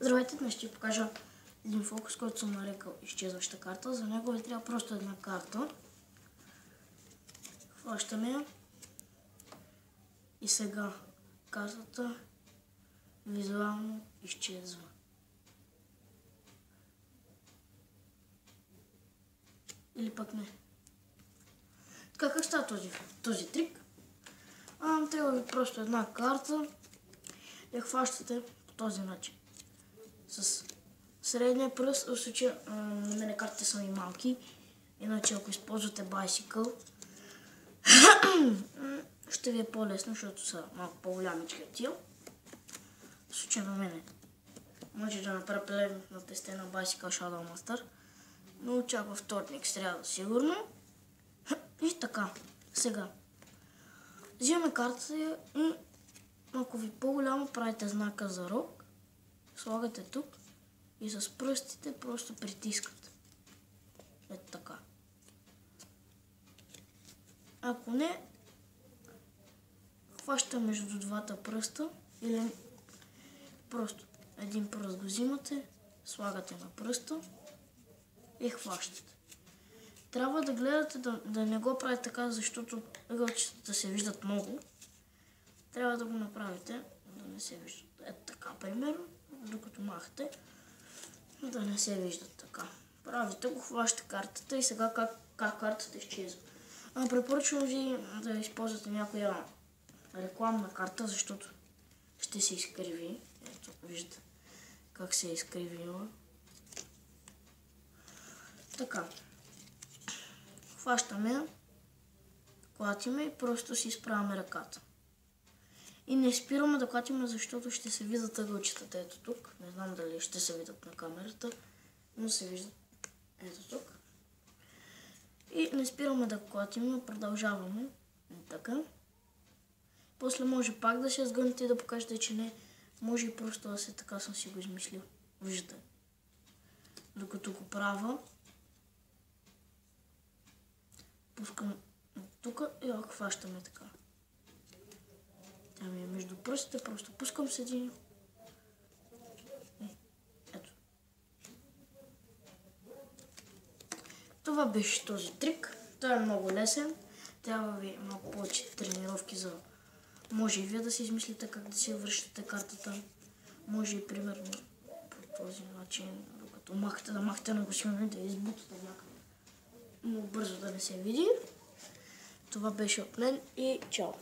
Здравейте, днес ще ви покажа един фокус, който съм нарекал изчезваща карта. За него ви трябва просто една карта. Хващаме я. И сега картата визуално изчезва. Или пък не. Така, как става този трик? Трябва ви просто една карта и хващате по този начин. С средния пръст, в случая на мене картите са и малки, иначе ако използвате Bicycle, ще ви е по-лесно, защото са малко по-голямички от тия. В случая на мене може да направя плейлист на тесте на Bicycle Shadow Master, но чак във вторник, сряда сигурно. И така, сега взимаме картата и ако ви по-голямо правите знака за рок, слагате тук и с пръстите просто притискате. Ето така. Ако не, хващате между двата пръста или просто един пръст го взимате, слагате на пръста и хващате. Трябва да гледате да не го правите така, защото ъгълчетата се виждат много. Трябва да го направите да не се виждат. Ето така, примерно, докато махате, да не се виждат така. Правите го, хващате картата и сега как картата изчезва. Препоръчвам ви да използвате някоя рекламна карта, защото ще се изкриви. Ето, виждате как се е изкривила. Така. Хващаме, клатиме и просто си изправяме ръката. И не спираме да клатиме, защото ще се видят ъгълчетата. Ето тук. Не знам дали ще се видят на камерата, но се виждат ето тук. И не спираме да клатиме, продължаваме. Така. После може пак да се сгънете и да покажете, че не. Може и просто да се така съм си го измислил. Виждате. Докато го правя, пускам тук и хващаме така. Тя ми е между пръстите, просто пускам с един. Ето. Това беше този трик. Той е много лесен. Трябва ви малко повече тренировки за... Може и вие да си измислите как да си връщате картата. Може и примерно по този начин, докато махате на гусиме, да избутате някъде. Много бързо да не се види. Това беше от мен и чао!